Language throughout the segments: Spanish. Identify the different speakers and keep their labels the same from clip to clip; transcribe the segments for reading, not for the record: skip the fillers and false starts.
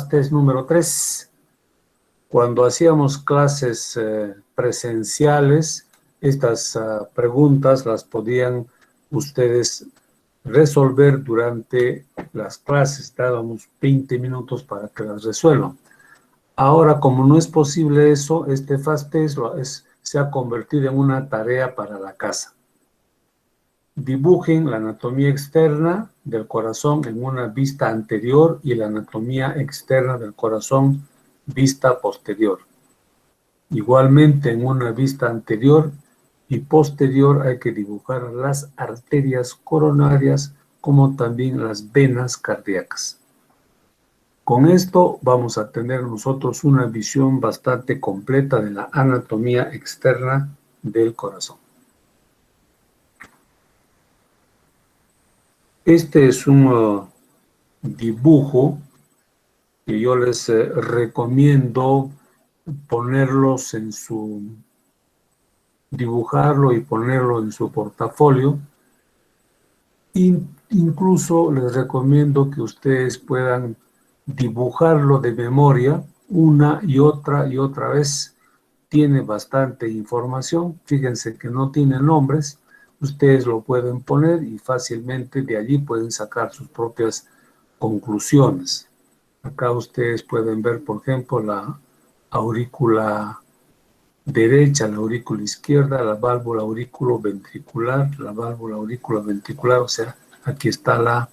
Speaker 1: Test número 3. Cuando hacíamos clases presenciales, estas preguntas las podían ustedes resolver durante las clases. Dábamos 20 minutos para que las resuelvan. Ahora, como no es posible eso, este Fast Test se ha convertido en una tarea para la casa. Dibujen la anatomía externa del corazón en una vista anterior y la anatomía externa del corazón vista posterior. Igualmente, en una vista anterior y posterior hay que dibujar las arterias coronarias como también las venas cardíacas. Con esto vamos a tener nosotros una visión bastante completa de la anatomía externa del corazón. Este es un dibujo que yo les recomiendo ponerlos en dibujarlo y ponerlo en su portafolio. Incluso les recomiendo que ustedes puedan dibujarlo de memoria una y otra vez. Tiene bastante información. Fíjense que no tiene nombres. Ustedes lo pueden poner y fácilmente de allí pueden sacar sus propias conclusiones. Acá ustedes pueden ver, por ejemplo, la aurícula derecha, la aurícula izquierda, la válvula auriculoventricular, la válvula auriculoventricular, o sea, aquí está la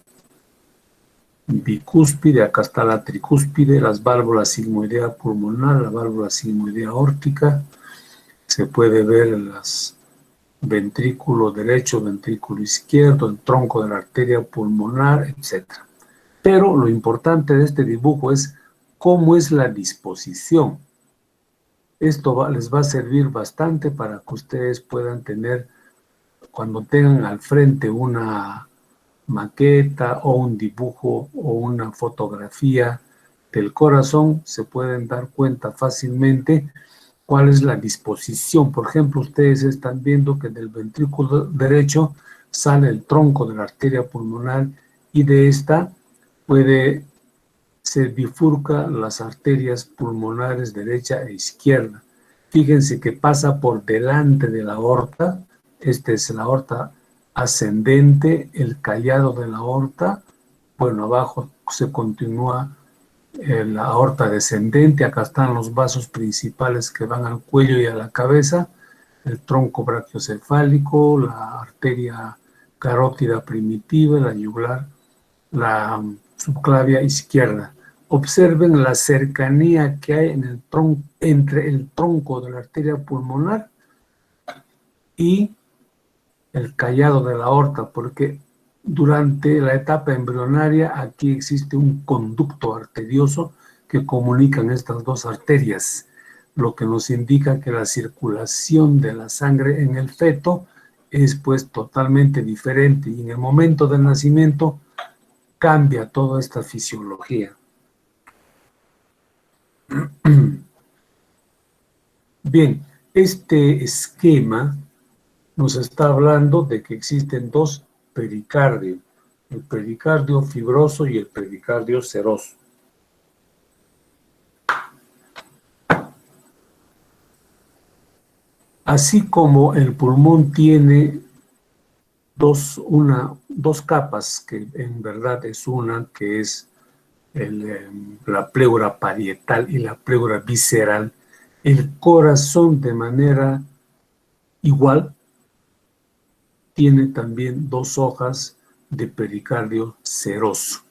Speaker 1: bicúspide, acá está la tricúspide, las válvulas sigmoidea pulmonar, la válvula sigmoidea aórtica, se puede ver las ventrículo derecho, ventrículo izquierdo, el tronco de la arteria pulmonar, etc. Pero lo importante de este dibujo es cómo es la disposición. Esto les va a servir bastante para que ustedes puedan tener, cuando tengan al frente una maqueta o un dibujo o una fotografía del corazón, se pueden dar cuenta fácilmente cuál es la disposición. Por ejemplo, ustedes están viendo que del ventrículo derecho sale el tronco de la arteria pulmonar y de esta se bifurca las arterias pulmonares derecha e izquierda. Fíjense que pasa por delante de la aorta. Esta es la aorta ascendente, el callado de la aorta. Bueno, abajo se continúa la aorta descendente. Acá están los vasos principales que van al cuello y a la cabeza, el tronco brachiocefálico, la arteria carótida primitiva, la yugular, la subclavia izquierda. Observen la cercanía que hay entre el tronco de la arteria pulmonar y el callado de la aorta, porque durante la etapa embrionaria aquí existe un conducto arterioso que comunican estas dos arterias, lo que nos indica que la circulación de la sangre en el feto es pues totalmente diferente y en el momento del nacimiento cambia toda esta fisiología. Bien, este esquema nos está hablando de que existen dos pericardios, el pericardio fibroso y el pericardio seroso. Así como el pulmón tiene dos capas, que en verdad es una, que es la pleura parietal y la pleura visceral, el corazón de manera igual tiene también dos hojas de pericardio seroso.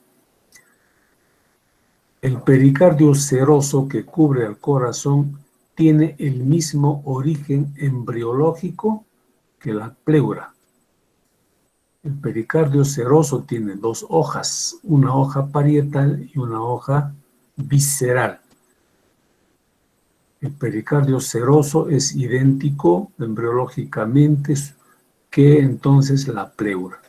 Speaker 1: El pericardio seroso que cubre al corazón tiene el mismo origen embriológico que la pleura. El pericardio seroso tiene dos hojas, una hoja parietal y una hoja visceral. El pericardio seroso es idéntico embriológicamente que entonces la pleura.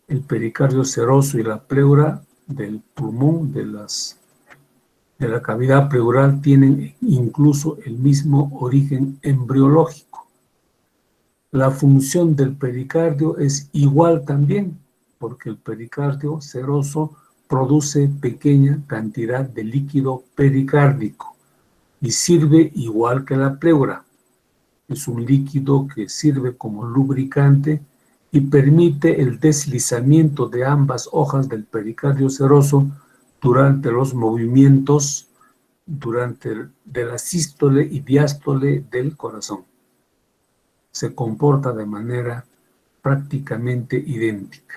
Speaker 1: El pericardio seroso y la pleura del pulmón, de la cavidad pleural, tienen incluso el mismo origen embriológico. La función del pericardio es igual también, porque el pericardio seroso produce pequeña cantidad de líquido pericárdico y sirve igual que la pleura. Es un líquido que sirve como lubricante y permite el deslizamiento de ambas hojas del pericardio seroso durante los movimientos de la sístole y diástole del corazón. Se comporta de manera prácticamente idéntica.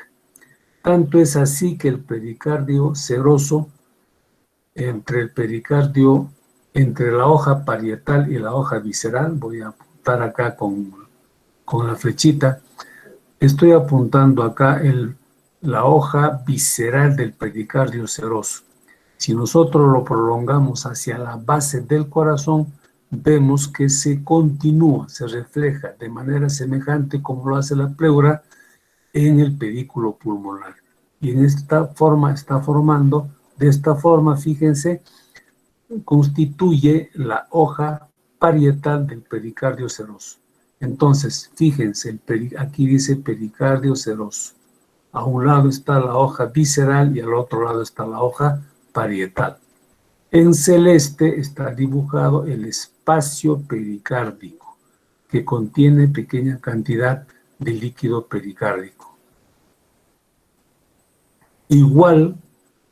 Speaker 1: Tanto es así que el pericardio seroso, entre la hoja parietal y la hoja visceral, voy a apuntar acá con la flechita, estoy apuntando acá la hoja visceral del pericardio seroso. Si nosotros lo prolongamos hacia la base del corazón, vemos que se continúa, se refleja de manera semejante como lo hace la pleura en el pedículo pulmonar. Y en esta forma está formando, de esta forma, fíjense, constituye la hoja parietal del pericardio seroso. Entonces, fíjense, aquí dice pericardio seroso. A un lado está la hoja visceral y al otro lado está la hoja parietal. En celeste está dibujado el espacio pericárdico, que contiene pequeña cantidad de líquido pericárdico. Igual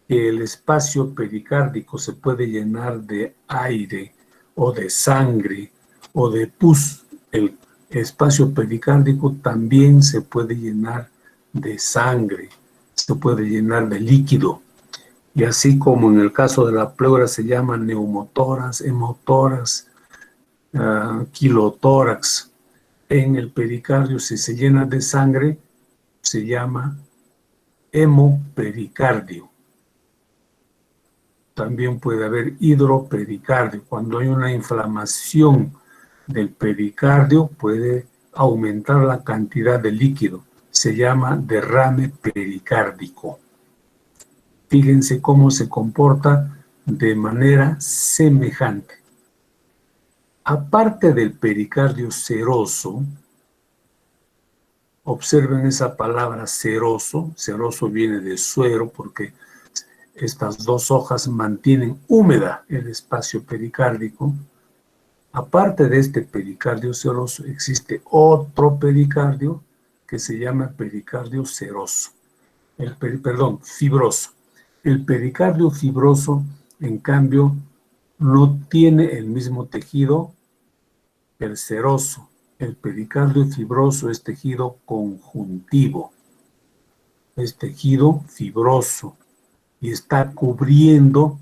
Speaker 1: que el espacio pericárdico se puede llenar de aire o de sangre o de pus, el espacio pericárdico también se puede llenar de sangre, se puede llenar de líquido. Y así como en el caso de la pleura se llaman neumotórax, hemotórax, quilotórax, en el pericardio si se llena de sangre se llama hemopericardio. También puede haber hidropericardio. Cuando hay una inflamación del pericardio puede aumentar la cantidad de líquido. Se llama derrame pericárdico. Fíjense cómo se comporta de manera semejante. Aparte del pericardio seroso, observen esa palabra seroso. Seroso viene de suero porque estas dos hojas mantienen húmeda el espacio pericárdico. Aparte de este pericardio seroso, existe otro pericardio que se llama pericardio seroso. Fibroso. El pericardio fibroso, en cambio, no tiene el mismo tejido que el seroso. El pericardio fibroso es tejido conjuntivo. Es tejido fibroso y está cubriendo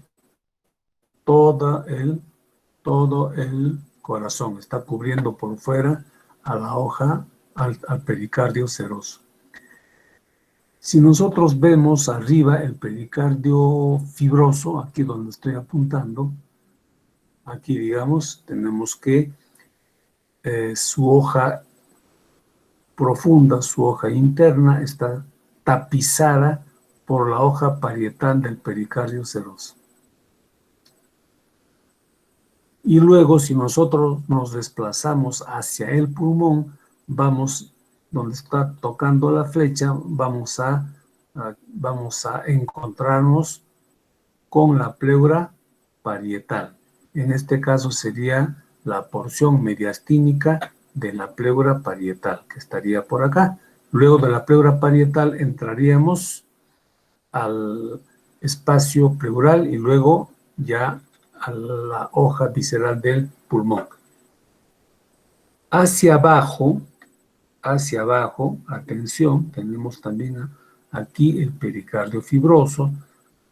Speaker 1: todo el corazón, está cubriendo por fuera a la hoja, al pericardio seroso. Si nosotros vemos arriba el pericardio fibroso, aquí donde estoy apuntando, aquí digamos, tenemos que su hoja profunda, su hoja interna, está tapizada por la hoja parietal del pericardio seroso. Y luego, si nosotros nos desplazamos hacia el pulmón, vamos, donde está tocando la flecha, vamos a encontrarnos con la pleura parietal. En este caso sería la porción mediastínica de la pleura parietal, que estaría por acá. Luego de la pleura parietal entraríamos al espacio pleural y luego ya a la hoja visceral del pulmón. Hacia abajo, atención, tenemos también aquí el pericardio fibroso.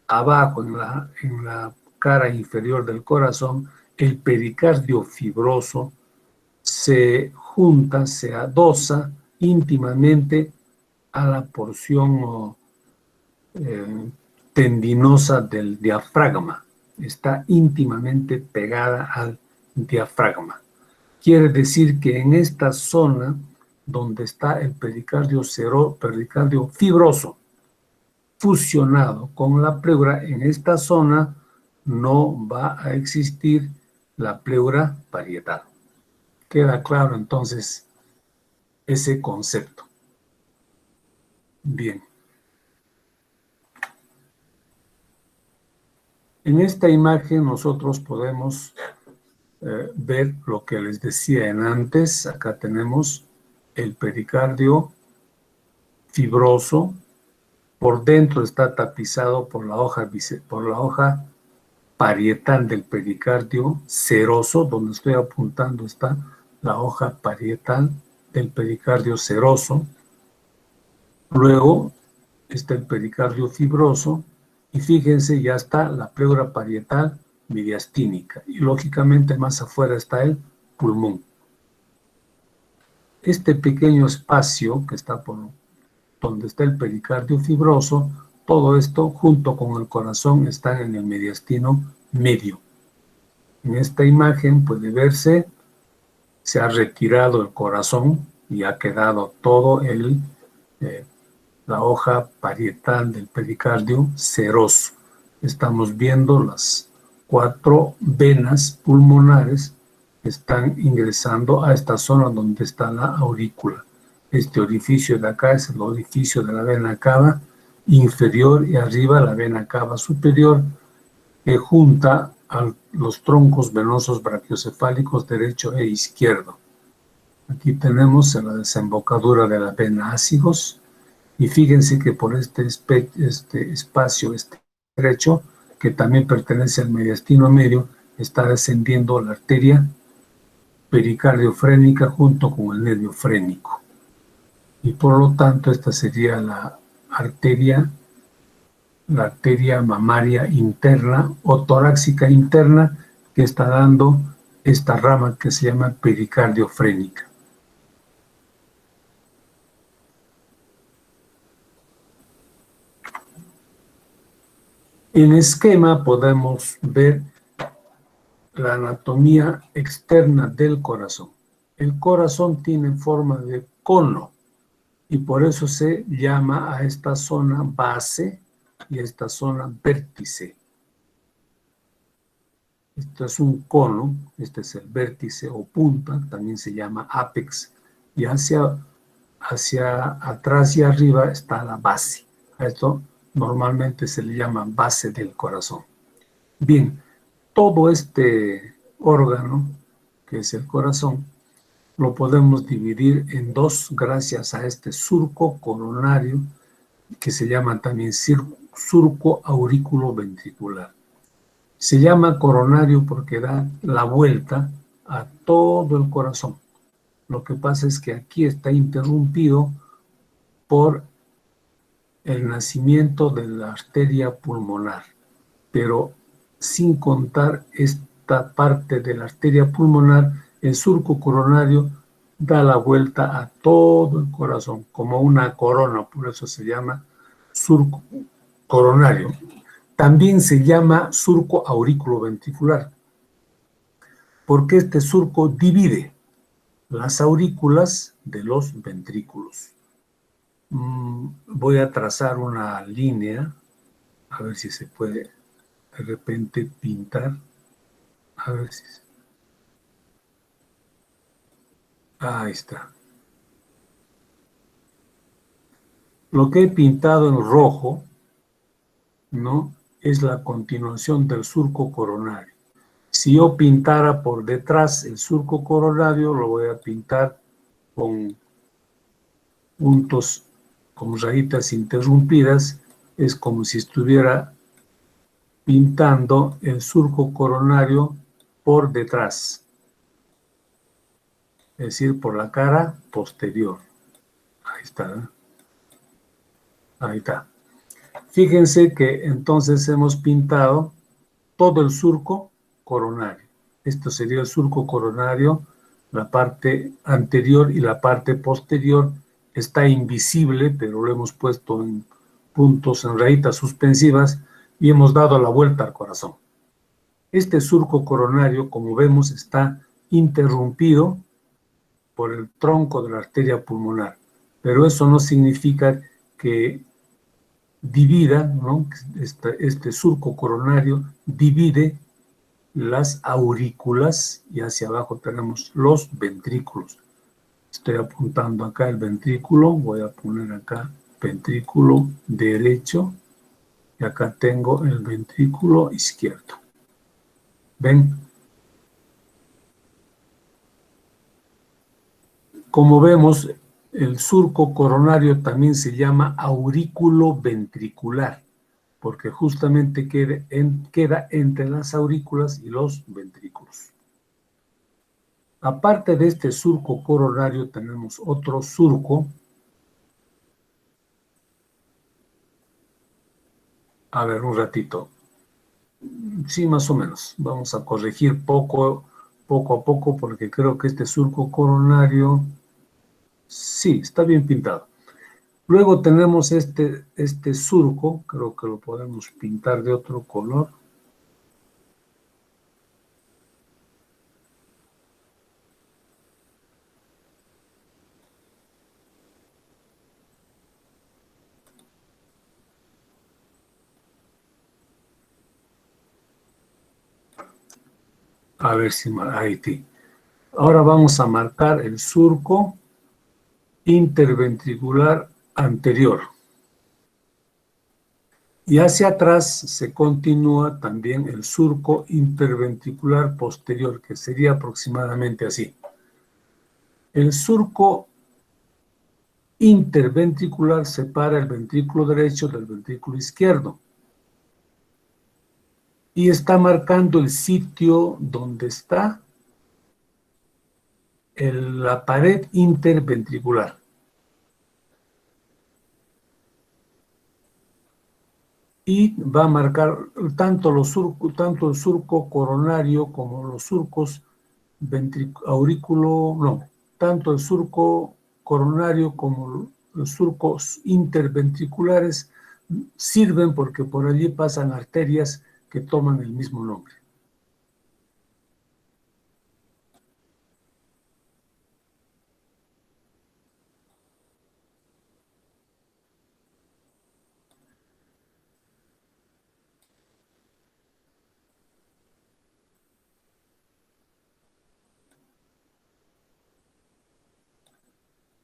Speaker 1: Abajo, en la cara inferior del corazón, el pericardio fibroso se junta, se adosa íntimamente a la porción tendinosa del diafragma. Está íntimamente pegada al diafragma. Quiere decir que en esta zona donde está el pericardio fibroso fusionado con la pleura, en esta zona no va a existir la pleura parietal. Queda claro entonces ese concepto. Bien. En esta imagen nosotros podemos ver lo que les decía en antes. Acá tenemos el pericardio fibroso. Por dentro está tapizado por la hoja parietal del pericardio seroso. Donde estoy apuntando está la hoja parietal del pericardio seroso. Luego está el pericardio fibroso y fíjense, ya está la pleura parietal mediastínica y lógicamente más afuera está el pulmón. Este pequeño espacio que está por donde está el pericardio fibroso, todo esto junto con el corazón están en el mediastino medio. En esta imagen puede verse, se ha retirado el corazón y ha quedado todo la hoja parietal del pericardio seroso. Estamos viendo las 4 venas pulmonares que están ingresando a esta zona donde está la aurícula. Este orificio de acá es el orificio de la vena cava inferior y arriba la vena cava superior que junta a los troncos venosos brachiocefálicos derecho e izquierdo. Aquí tenemos la desembocadura de la vena ácidos. Y fíjense que por este espacio estrecho, que también pertenece al mediastino medio, está descendiendo la arteria pericardiofrénica junto con el nervio frénico. Y por lo tanto, esta sería la arteria mamaria interna o torácica interna que está dando esta rama que se llama pericardiofrénica. En esquema podemos ver la anatomía externa del corazón. El corazón tiene forma de cono y por eso se llama a esta zona base y a esta zona vértice. Esto es un cono, este es el vértice o punta, también se llama ápex, y hacia atrás y arriba está la base. A esto normalmente se le llama base del corazón. Bien, todo este órgano, que es el corazón, lo podemos dividir en dos gracias a este surco coronario, que se llama también surco aurículo-ventricular. Se llama coronario porque da la vuelta a todo el corazón. Lo que pasa es que aquí está interrumpido por el nacimiento de la arteria pulmonar, pero sin contar esta parte de la arteria pulmonar, el surco coronario da la vuelta a todo el corazón, como una corona, por eso se llama surco coronario. También se llama surco aurículo-ventricular, porque este surco divide las aurículas de los ventrículos. Voy a trazar una línea, a ver si se puede de repente pintar. A ver si... Ahí está. Lo que he pintado en rojo, ¿no?, es la continuación del surco coronario. Si yo pintara por detrás el surco coronario, lo voy a pintar con puntos, con rayitas interrumpidas. Es como si estuviera pintando el surco coronario por detrás, es decir, por la cara posterior. Ahí está, ¿eh? Ahí está. Fíjense que entonces hemos pintado todo el surco coronario. Esto sería el surco coronario, la parte anterior y la parte posterior está invisible, pero lo hemos puesto en puntos, en rayitas suspensivas, y hemos dado la vuelta al corazón. Este surco coronario, como vemos, está interrumpido por el tronco de la arteria pulmonar, pero eso no significa que divida, ¿no? Este surco coronario divide las aurículas y hacia abajo tenemos los ventrículos. Estoy apuntando acá el ventrículo, voy a poner acá ventrículo derecho, Y acá tengo el ventrículo izquierdo. ¿Ven? Como vemos, el surco coronario también se llama aurículo ventricular, porque justamente queda entre las aurículas y los ventrículos. Aparte de este surco coronario, tenemos otro surco. A ver, un ratito. Sí, más o menos. Vamos a corregir poco a poco, porque creo que este surco coronario, sí, está bien pintado. Luego tenemos este surco, creo que lo podemos pintar de otro color. A ver si ahí sí. Ahora vamos a marcar el surco interventricular anterior. Y hacia atrás se continúa también el surco interventricular posterior, que sería aproximadamente así. El surco interventricular separa el ventrículo derecho del ventrículo izquierdo y está marcando el sitio donde está la pared interventricular. Y va a marcar tanto el surco coronario como los surcos tanto el surco coronario como los surcos interventriculares sirven porque por allí pasan arterias que toman el mismo nombre.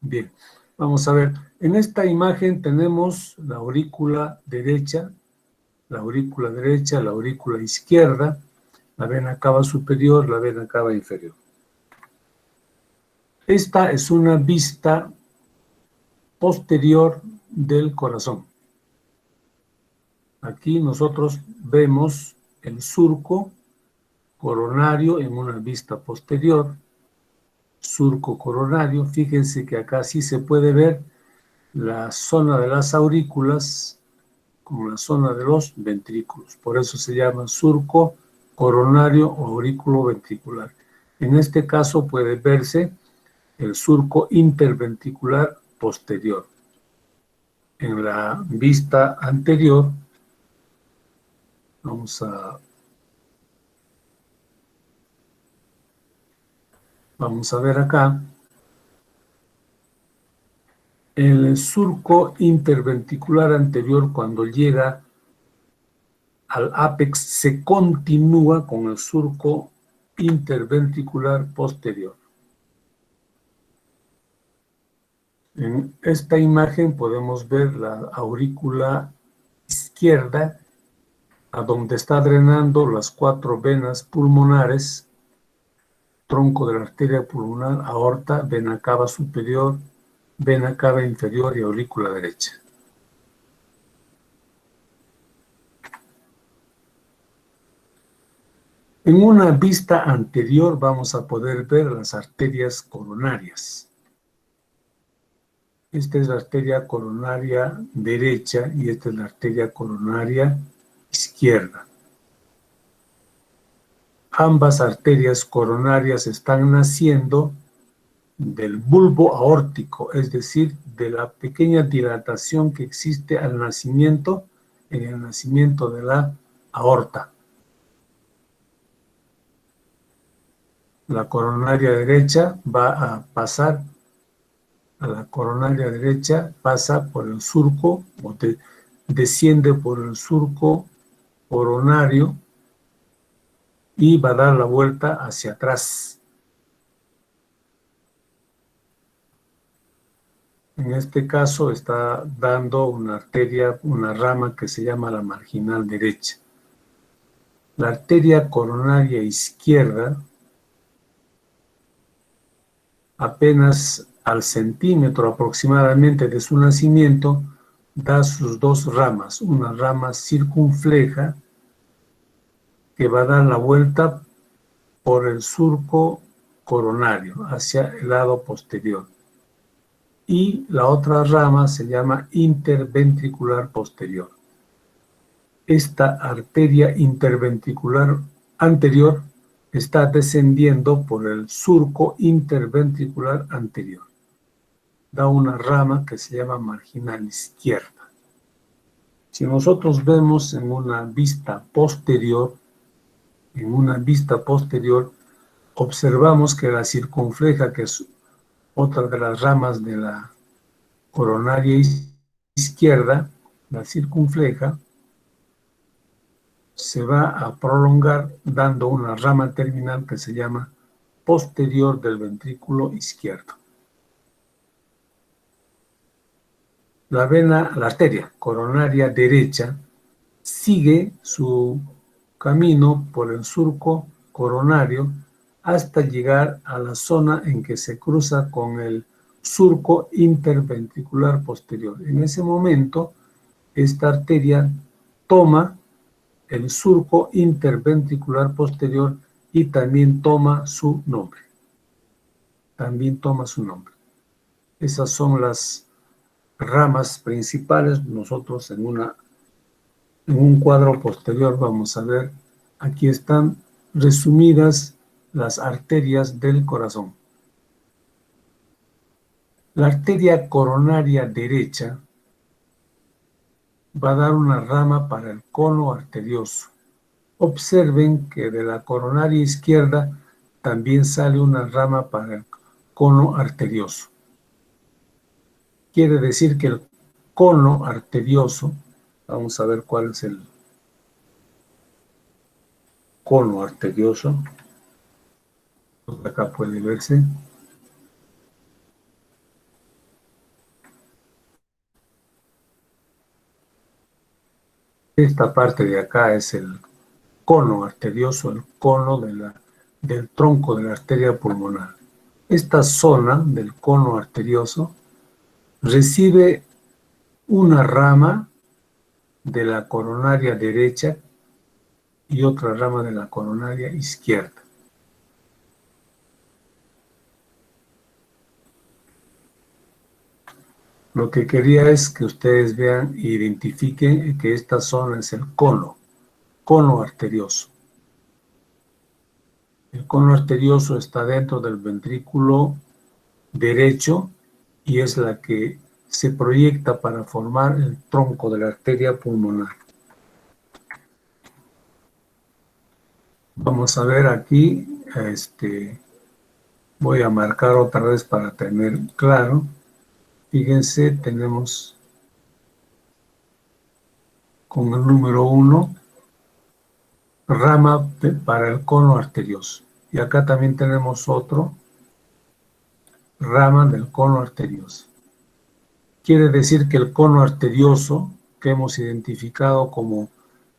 Speaker 1: Bien, vamos a ver. En esta imagen tenemos la aurícula derecha, la aurícula izquierda, la vena cava superior, la vena cava inferior. Esta es una vista posterior del corazón. Aquí nosotros vemos el surco coronario en una vista posterior, surco coronario. Fíjense que acá sí se puede ver la zona de las aurículas con la zona de los ventrículos. Por eso se llama surco coronario o aurículo ventricular. En este caso puede verse el surco interventricular posterior. En la vista anterior, vamos a ver acá, el surco interventricular anterior, cuando llega al ápex, se continúa con el surco interventricular posterior. En esta imagen podemos ver la aurícula izquierda, a donde está drenando las 4 venas pulmonares, tronco de la arteria pulmonar, aorta, vena cava superior, vena cava inferior y aurícula derecha. En una vista anterior vamos a poder ver las arterias coronarias. Esta es la arteria coronaria derecha y esta es la arteria coronaria izquierda. Ambas arterias coronarias están naciendo del bulbo aórtico, es decir, de la pequeña dilatación que existe al nacimiento, en el nacimiento de la aorta. La coronaria derecha va a pasar a la coronaria derecha, pasa por el surco, o desciende por el surco coronario y va a dar la vuelta hacia atrás. En este caso está dando una arteria, una rama que se llama la marginal derecha. La arteria coronaria izquierda, apenas al centímetro aproximadamente de su nacimiento, da sus dos ramas, una rama circunfleja que va a dar la vuelta por el surco coronario hacia el lado posterior. Y la otra rama se llama interventricular posterior. Esta arteria interventricular anterior está descendiendo por el surco interventricular anterior. Da una rama que se llama marginal izquierda. Si nosotros vemos en una vista posterior, observamos que la circunfleja, que es otra de las ramas de la coronaria izquierda, la circunfleja, se va a prolongar dando una rama terminal que se llama posterior del ventrículo izquierdo. La arteria coronaria derecha sigue su camino por el surco coronario hasta llegar a la zona en que se cruza con el surco interventricular posterior. En ese momento, esta arteria toma el surco interventricular posterior y también toma su nombre. Esas son las ramas principales. Nosotros en un cuadro posterior vamos a ver, aquí están resumidas las arterias del corazón. La arteria coronaria derecha va a dar una rama para el cono arterioso. Observen que de la coronaria izquierda también sale una rama para el cono arterioso. Quiere decir que el cono arterioso, vamos a ver cuál es el cono arterioso. Acá puede verse. Esta parte de acá es el cono arterioso, el cono del tronco de la arteria pulmonar. Esta zona del cono arterioso recibe una rama de la coronaria derecha y otra rama de la coronaria izquierda. Lo que quería es que ustedes vean e identifiquen que esta zona es el cono arterioso. El cono arterioso está dentro del ventrículo derecho y es la que se proyecta para formar el tronco de la arteria pulmonar. Vamos a ver aquí, voy a marcar otra vez para tener claro. Fíjense, tenemos con el número 1, rama para el cono arterioso. Y acá también tenemos otro, rama del cono arterioso. Quiere decir que el cono arterioso, que hemos identificado como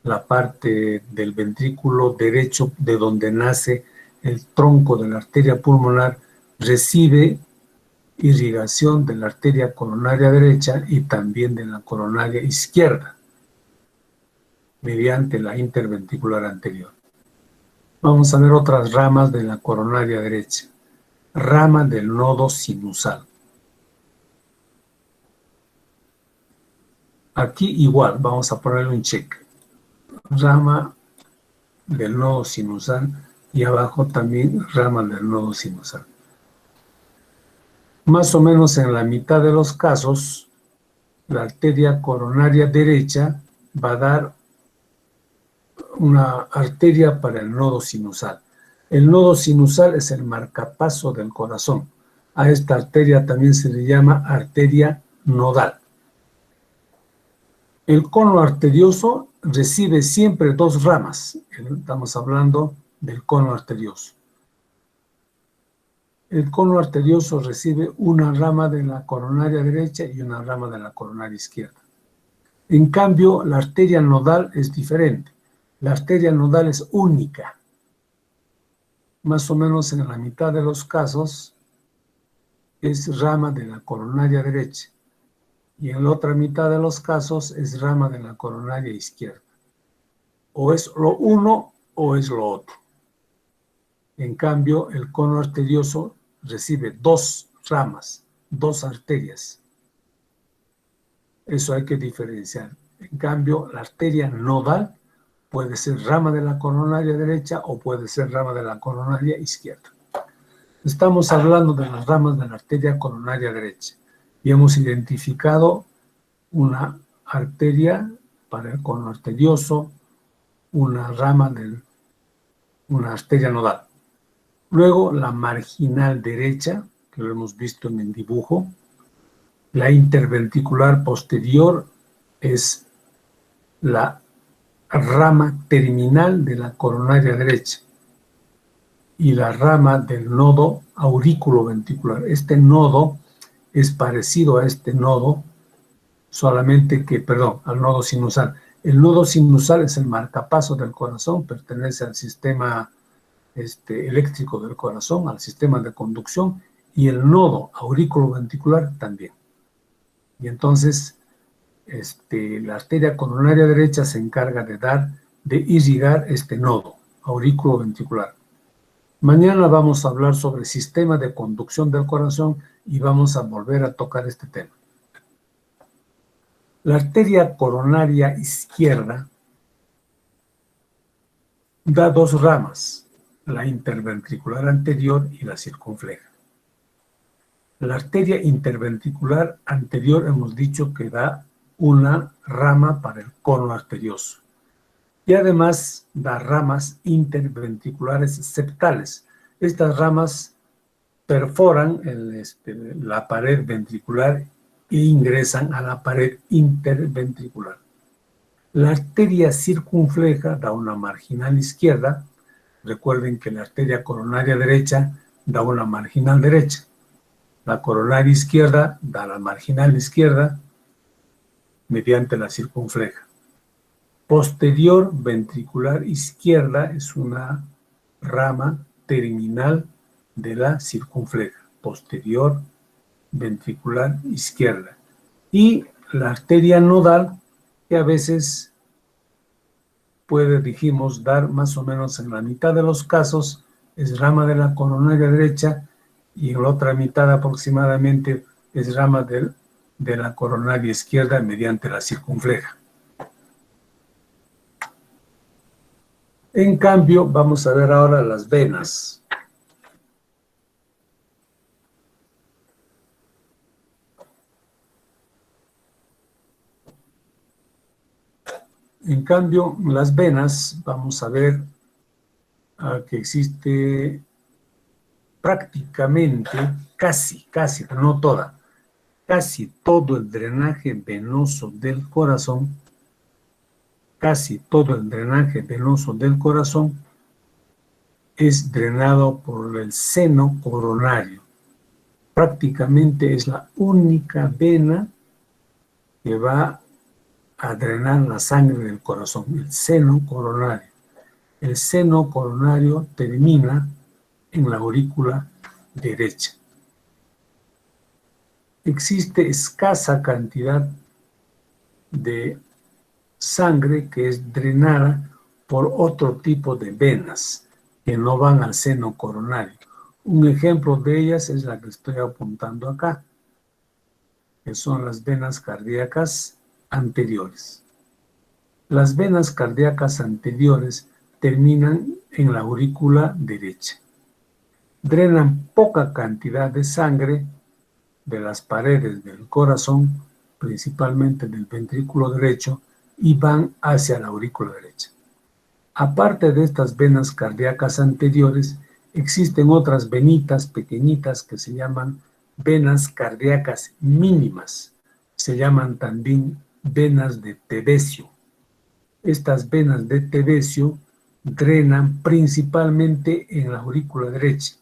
Speaker 1: la parte del ventrículo derecho de donde nace el tronco de la arteria pulmonar, recibe irrigación de la arteria coronaria derecha y también de la coronaria izquierda, mediante la interventricular anterior. Vamos a ver otras ramas de la coronaria derecha. Rama del nodo sinusal. Aquí igual, vamos a ponerle un check. Rama del nodo sinusal y abajo también rama del nodo sinusal. Más o menos en la mitad de los casos, la arteria coronaria derecha va a dar una arteria para el nodo sinusal. El nodo sinusal es el marcapaso del corazón. A esta arteria también se le llama arteria nodal. El cono arterioso recibe siempre dos ramas. Estamos hablando del cono arterioso. El cono arterioso recibe una rama de la coronaria derecha y una rama de la coronaria izquierda. En cambio, la arteria nodal es diferente. La arteria nodal es única. Más o menos en la mitad de los casos es rama de la coronaria derecha y en la otra mitad de los casos es rama de la coronaria izquierda. O es lo uno o es lo otro. En cambio, el cono arterioso recibe dos ramas, dos arterias. Eso hay que diferenciar. En cambio, la arteria nodal puede ser rama de la coronaria derecha o puede ser rama de la coronaria izquierda. Estamos hablando de las ramas de la arteria coronaria derecha y hemos identificado una arteria para el cono arterioso, una rama de una arteria nodal. Luego la marginal derecha, que lo hemos visto en el dibujo. La interventricular posterior es la rama terminal de la coronaria derecha y la rama del nodo aurículo-ventricular. Este nodo es parecido a este nodo, solamente que, perdón, al nodo sinusal. El nodo sinusal es el marcapaso del corazón, pertenece al sistema eléctrico del corazón, al sistema de conducción, y el nodo aurículo-ventricular también. Y entonces la arteria coronaria derecha se encarga de irrigar este nodo aurículo-ventricular. Mañana vamos a hablar sobre el sistema de conducción del corazón y vamos a volver a tocar este tema. La arteria coronaria izquierda da dos ramas, la interventricular anterior y la circunfleja. La arteria interventricular anterior hemos dicho que da una rama para el cono arterioso y además da ramas interventriculares septales. Estas ramas perforan la pared ventricular e ingresan a la pared interventricular. La arteria circunfleja da una marginal izquierda. Recuerden que la arteria coronaria derecha da una marginal derecha. La coronaria izquierda da la marginal izquierda mediante la circunfleja. Posterior ventricular izquierda es una rama terminal de la circunfleja. Posterior ventricular izquierda. Y la arteria nodal, que a veces puede, dijimos, dar más o menos en la mitad de los casos, es rama de la coronaria derecha y en la otra mitad aproximadamente es rama de la coronaria izquierda mediante la circunfleja. En cambio, vamos a ver ahora las venas. En cambio, las venas, vamos a ver que existe prácticamente, casi, no toda, casi todo el drenaje venoso del corazón, es drenado por el seno coronario. Prácticamente es la única vena que va a drenar la sangre del corazón, el seno coronario. El seno coronario termina en la aurícula derecha. Existe escasa cantidad de sangre que es drenada por otro tipo de venas que no van al seno coronario. Un ejemplo de ellas es la que estoy apuntando acá, que son las venas cardíacas anteriores. Las venas cardíacas anteriores terminan en la aurícula derecha. Drenan poca cantidad de sangre de las paredes del corazón, principalmente del ventrículo derecho, y van hacia la aurícula derecha. Aparte de estas venas cardíacas anteriores, existen otras venitas pequeñitas que se llaman venas cardíacas mínimas. Se llaman también venas de Tebecio. Estas venas de Tebecio drenan principalmente en la aurícula derecha,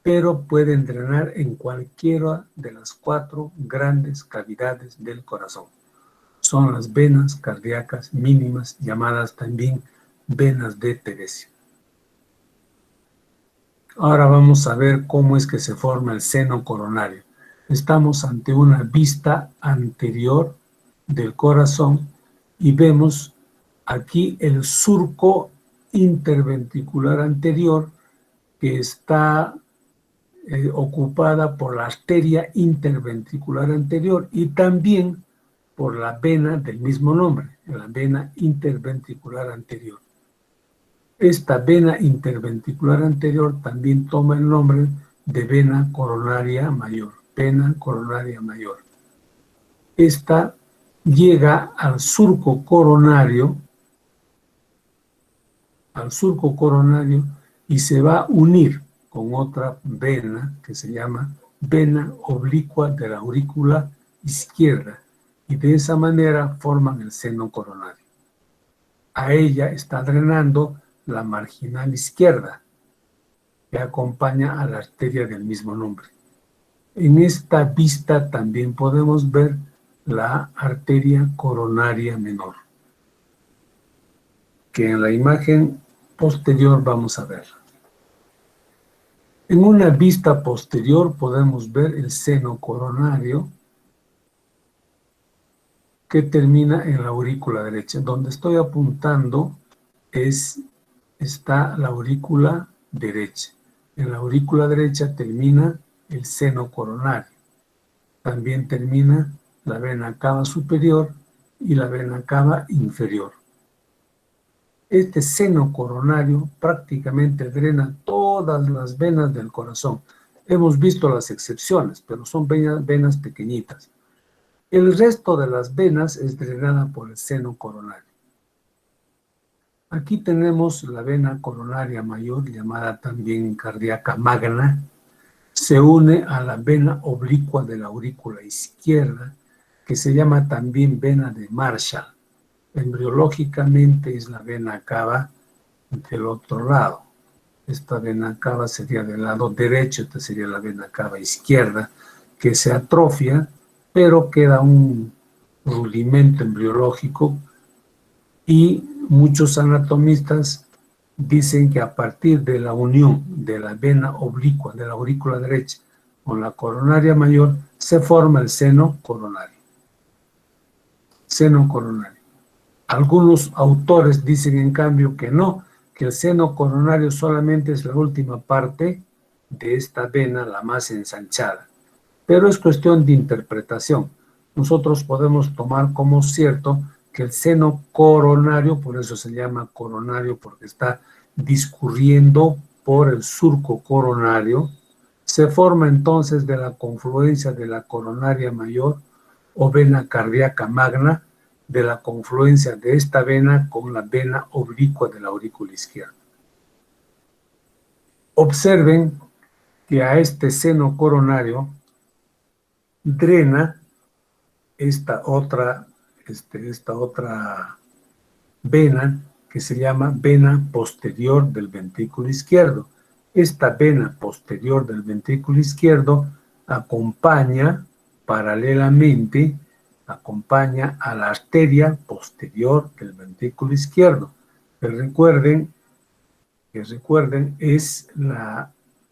Speaker 1: pero pueden drenar en cualquiera de las 4 grandes cavidades del corazón. Son las venas cardíacas mínimas, llamadas también venas de Teresio. Ahora vamos a ver cómo es que se forma el seno coronario. Estamos ante una vista anterior del corazón y vemos aquí el surco interventricular anterior que está ocupada por la arteria interventricular anterior y también por la vena del mismo nombre, la vena interventricular anterior. Esta vena interventricular anterior también toma el nombre de vena coronaria mayor, vena coronaria mayor. Esta llega al surco coronario y se va a unir con otra vena que se llama vena oblicua de la aurícula izquierda y de esa manera forman el seno coronario. A ella está drenando la marginal izquierda que acompaña a la arteria del mismo nombre. En esta vista también podemos ver la arteria coronaria menor, que en la imagen posterior vamos a ver. En una vista posterior podemos ver el seno coronario que termina en la aurícula derecha. Donde estoy apuntando está la aurícula derecha. En la aurícula derecha termina el seno coronario. También termina la vena cava superior y la vena cava inferior. Este seno coronario prácticamente drena todas las venas del corazón. Hemos visto las excepciones, pero son venas pequeñitas. El resto de las venas es drenada por el seno coronario. Aquí tenemos la vena coronaria mayor, llamada también cardíaca magna. Se une a la vena oblicua de la aurícula izquierda, que se llama también vena de Marshall. Embriológicamente es la vena cava del otro lado. Esta vena cava sería del lado derecho, esta sería la vena cava izquierda, que se atrofia, pero queda un rudimento embriológico y muchos anatomistas dicen que a partir de la unión de la vena oblicua de la aurícula derecha con la coronaria mayor se forma el seno coronario. Seno coronario. Algunos autores dicen en cambio que no, que el seno coronario solamente es la última parte de esta vena, la más ensanchada. Pero es cuestión de interpretación. Nosotros podemos tomar como cierto que el seno coronario, por eso se llama coronario, porque está discurriendo por el surco coronario, se forma entonces de la confluencia de la coronaria mayor o vena cardíaca magna, de la confluencia de esta vena con la vena oblicua de la aurícula izquierda. Observen que a este seno coronario drena esta otra vena que se llama vena posterior del ventrículo izquierdo. Esta vena posterior del ventrículo izquierdo acompaña paralelamente a la arteria posterior del ventrículo izquierdo. Que recuerden, es la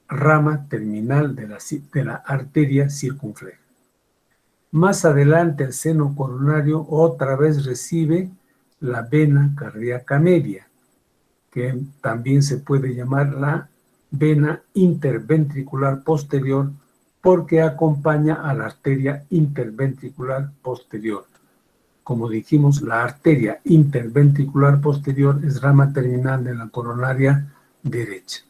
Speaker 1: rama terminal de la arteria circunfleja. Más adelante el seno coronario otra vez recibe la vena cardíaca media, que también se puede llamar la vena interventricular posterior porque acompaña a la arteria interventricular posterior. Como dijimos, la arteria interventricular posterior es rama terminal de la coronaria derecha.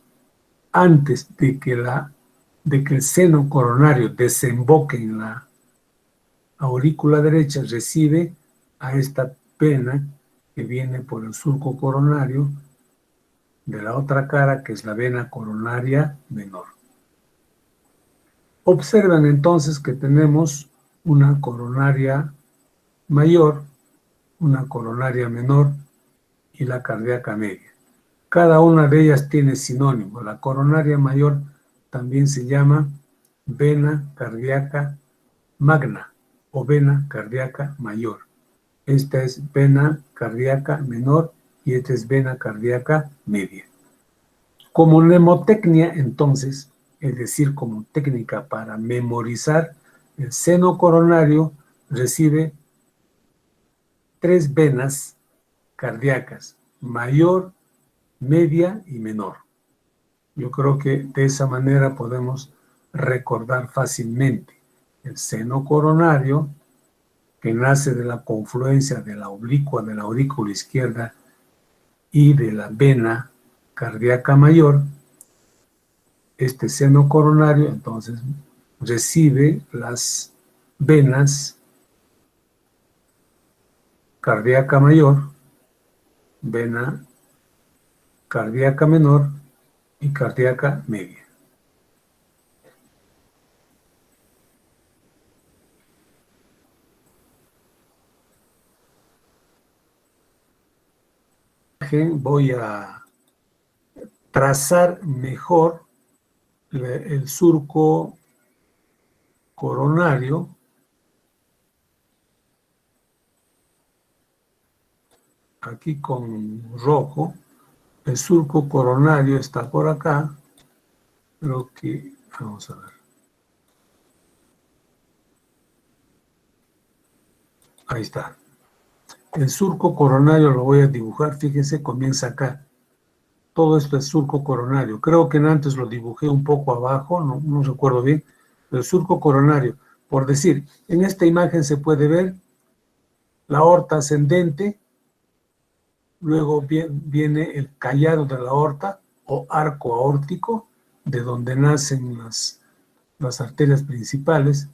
Speaker 1: Antes de que el seno coronario desemboque en la aurícula derecha, recibe a esta vena que viene por el surco coronario de la otra cara, que es la vena coronaria menor. Observen entonces que tenemos una coronaria mayor, una coronaria menor y la cardíaca media. Cada una de ellas tiene sinónimo. La coronaria mayor también se llama vena cardíaca magna o vena cardíaca mayor. Esta es vena cardíaca menor y esta es vena cardíaca media. Como mnemotecnia, entonces, es decir, como técnica para memorizar, el seno coronario recibe 3 venas cardíacas, mayor, media y menor. Yo creo que de esa manera podemos recordar fácilmente el seno coronario, que nace de la confluencia de la oblicua de la aurícula izquierda y de la vena cardíaca mayor. Este seno coronario entonces recibe las venas cardíaca mayor, vena cardíaca menor y cardíaca media. Voy a trazar mejor el surco coronario aquí con rojo. El surco coronario está por acá. Creo que, vamos a ver. Ahí está. El surco coronario lo voy a dibujar, fíjense, comienza acá. Todo esto es surco coronario. Creo que antes lo dibujé un poco abajo, no recuerdo bien. El surco coronario, por decir, en esta imagen se puede ver la aorta ascendente, luego viene el callado de la aorta o arco aórtico, de donde nacen las arterias principales.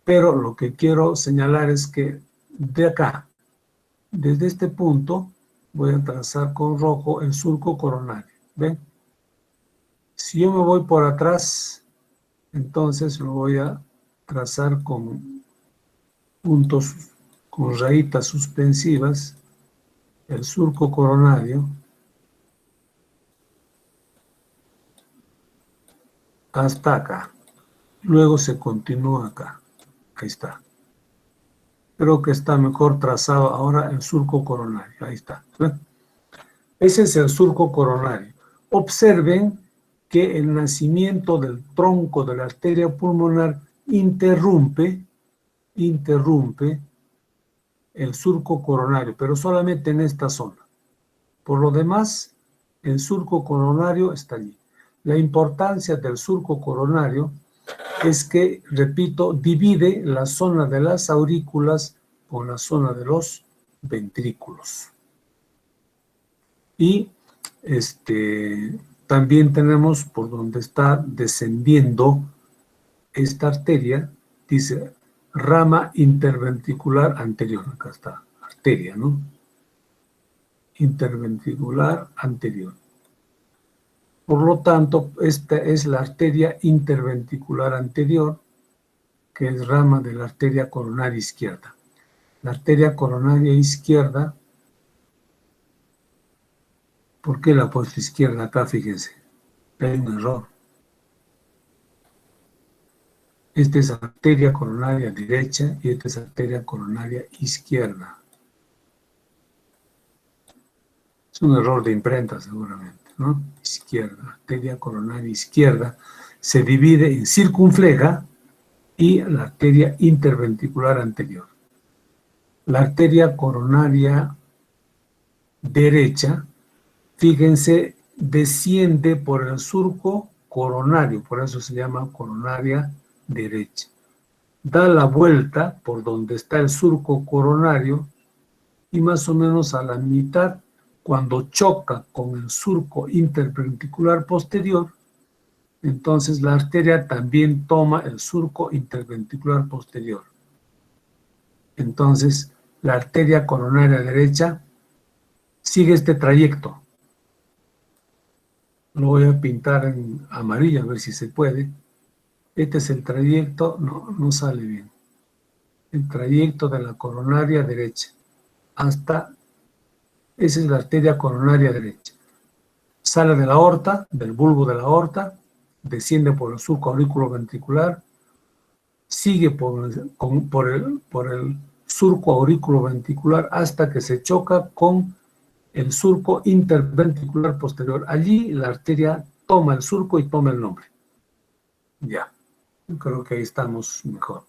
Speaker 1: Pero lo que quiero señalar es que de acá, desde este punto, voy a trazar con rojo el surco coronario. ¿Ven? Si yo me voy por atrás, entonces lo voy a trazar con puntos, con rayitas suspensivas, el surco coronario, hasta acá. Luego se continúa acá. Ahí está. Creo que está mejor trazado ahora el surco coronario. Ahí está. ¿Ven? Ese es el surco coronario. Observen que el nacimiento del tronco de la arteria pulmonar interrumpe el surco coronario, pero solamente en esta zona. Por lo demás, el surco coronario está allí. La importancia del surco coronario es que, repito, divide la zona de las aurículas con la zona de los ventrículos. Y también tenemos por donde está descendiendo esta arteria, dice rama interventricular anterior. Acá está, arteria, ¿no? Interventricular anterior. Por lo tanto, esta es la arteria interventricular anterior, que es rama de la arteria coronaria izquierda. La arteria coronaria izquierda, ¿por qué la he puesto izquierda acá? Fíjense, hay un error. Esta es arteria coronaria derecha y esta es arteria coronaria izquierda. Es un error de imprenta seguramente, ¿no? Izquierda, arteria coronaria izquierda se divide en circunfleja y la arteria interventricular anterior. La arteria coronaria derecha, fíjense, desciende por el surco coronario, por eso se llama coronaria derecha. Da la vuelta por donde está el surco coronario y más o menos a la mitad, cuando choca con el surco interventricular posterior, entonces la arteria también toma el surco interventricular posterior. Entonces, la arteria coronaria derecha sigue este trayecto. Lo voy a pintar en amarillo, a ver si se puede. Este es el trayecto, no sale bien. El trayecto de la coronaria derecha hasta, esa es la arteria coronaria derecha. Sale de la aorta, del bulbo de la aorta, desciende por el surco auriculoventricular, sigue por el surco auriculoventricular hasta que se choca con el surco interventricular posterior. Allí la arteria toma el surco y toma el nombre. Ya, creo que ahí estamos mejor.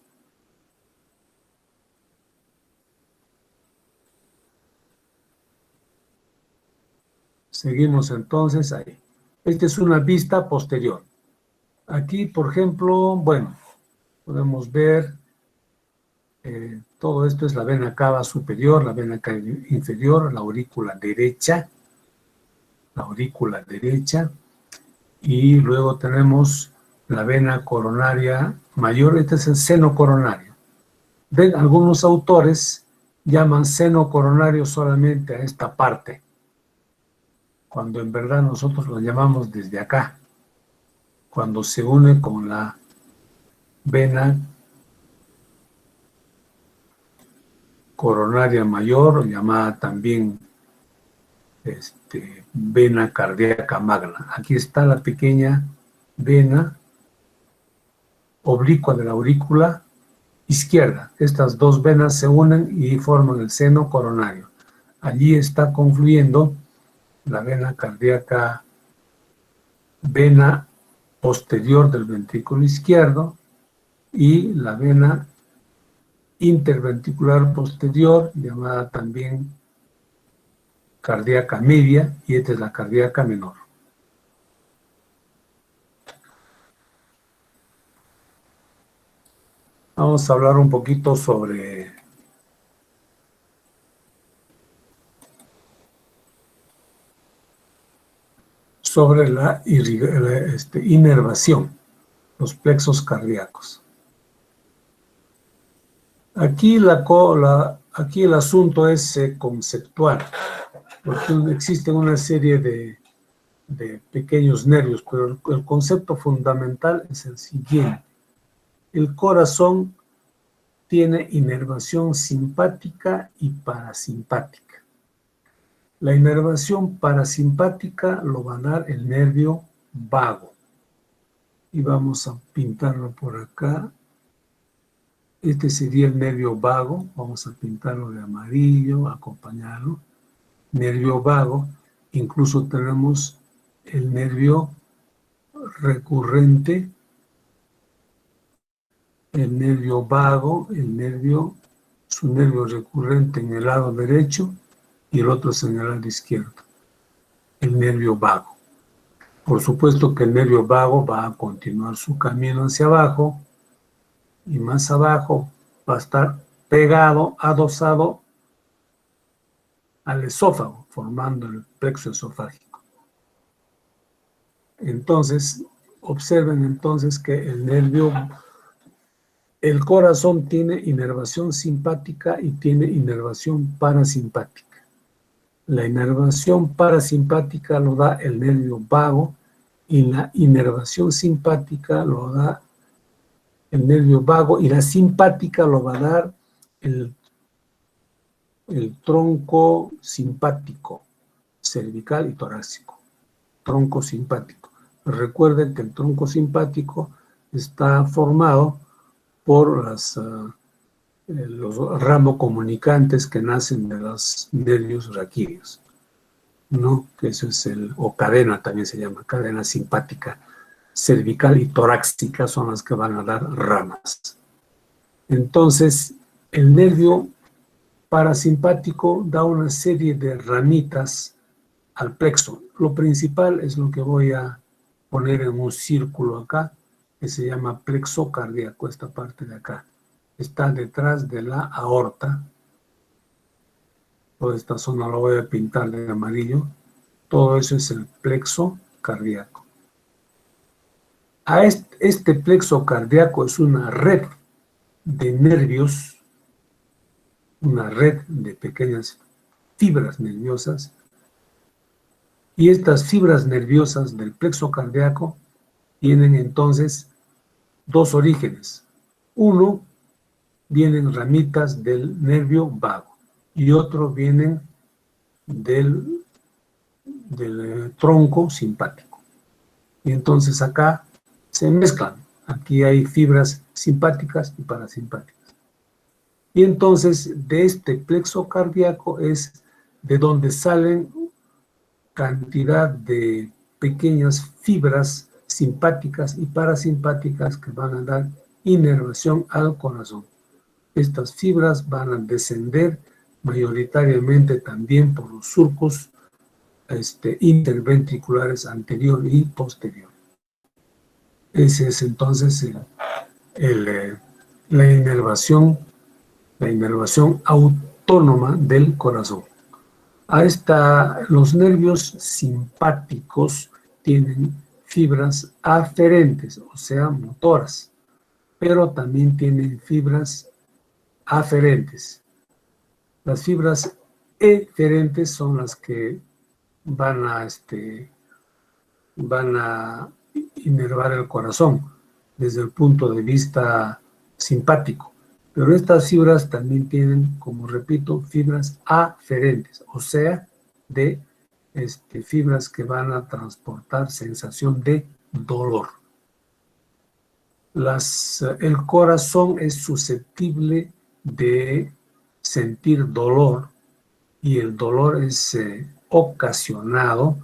Speaker 1: Seguimos entonces ahí. Esta es una vista posterior. Aquí, por ejemplo, bueno, podemos ver todo esto es la vena cava superior, la vena cava inferior, la aurícula derecha, y luego tenemos la vena coronaria mayor, este es el seno coronario. Ven, algunos autores llaman seno coronario solamente a esta parte, cuando en verdad nosotros lo llamamos desde acá, cuando se une con la vena coronaria mayor, llamada también vena cardíaca magna. Aquí está la pequeña vena oblicua de la aurícula izquierda. Estas dos venas se unen y forman el seno coronario. Allí está confluyendo la vena cardíaca, vena posterior del ventrículo izquierdo, y la vena interventricular posterior, llamada también cardíaca media, y esta es la cardíaca menor. Vamos a hablar un poquito sobre la inervación, los plexos cardíacos. Aquí, aquí el asunto es conceptual, porque existen una serie de pequeños nervios, pero el concepto fundamental es el siguiente. El corazón tiene inervación simpática y parasimpática. La inervación parasimpática lo va a dar el nervio vago. Y vamos a pintarlo por acá. Este sería el nervio vago. Vamos a pintarlo de amarillo, acompañarlo. Nervio vago. Incluso tenemos el nervio recurrente, el nervio vago, su nervio recurrente en el lado derecho y el otro es en el lado izquierdo, el nervio vago. Por supuesto que el nervio vago va a continuar su camino hacia abajo y más abajo va a estar pegado, adosado al esófago, formando el plexo esofágico. Entonces, observen entonces que el corazón tiene inervación simpática y tiene inervación parasimpática. La inervación parasimpática lo da el nervio vago y la inervación simpática lo da el nervio vago y la simpática lo va a dar el tronco simpático, cervical y torácico. Tronco simpático. Recuerden que el tronco simpático está formado por los ramos comunicantes que nacen de los nervios raquídeos, ¿no? Que eso es o cadena también se llama, cadena simpática, cervical y torácica son las que van a dar ramas. Entonces, el nervio parasimpático da una serie de ramitas al plexo. Lo principal es lo que voy a poner en un círculo acá, que se llama plexo cardíaco, esta parte de acá. Está detrás de la aorta. Toda esta zona la voy a pintar de amarillo. Todo eso es el plexo cardíaco. Este plexo cardíaco es una red de nervios, una red de pequeñas fibras nerviosas, y estas fibras nerviosas del plexo cardíaco tienen entonces dos orígenes. Uno, vienen ramitas del nervio vago y otro vienen del tronco simpático. Y entonces acá se mezclan. Aquí hay fibras simpáticas y parasimpáticas. Y entonces de este plexo cardíaco es de donde salen cantidad de pequeñas fibras simpáticas y parasimpáticas que van a dar inervación al corazón. Estas fibras van a descender mayoritariamente también por los surcos interventriculares anterior y posterior. Ese es entonces la inervación autónoma del corazón. Los nervios simpáticos tienen fibras aferentes, o sea, motoras, pero también tienen fibras aferentes. Las fibras eferentes son las que van a inervar el corazón desde el punto de vista simpático. Pero estas fibras también tienen, como repito, fibras aferentes, o sea, de fibras que van a transportar sensación de dolor. El corazón es susceptible de sentir dolor y el dolor es ocasionado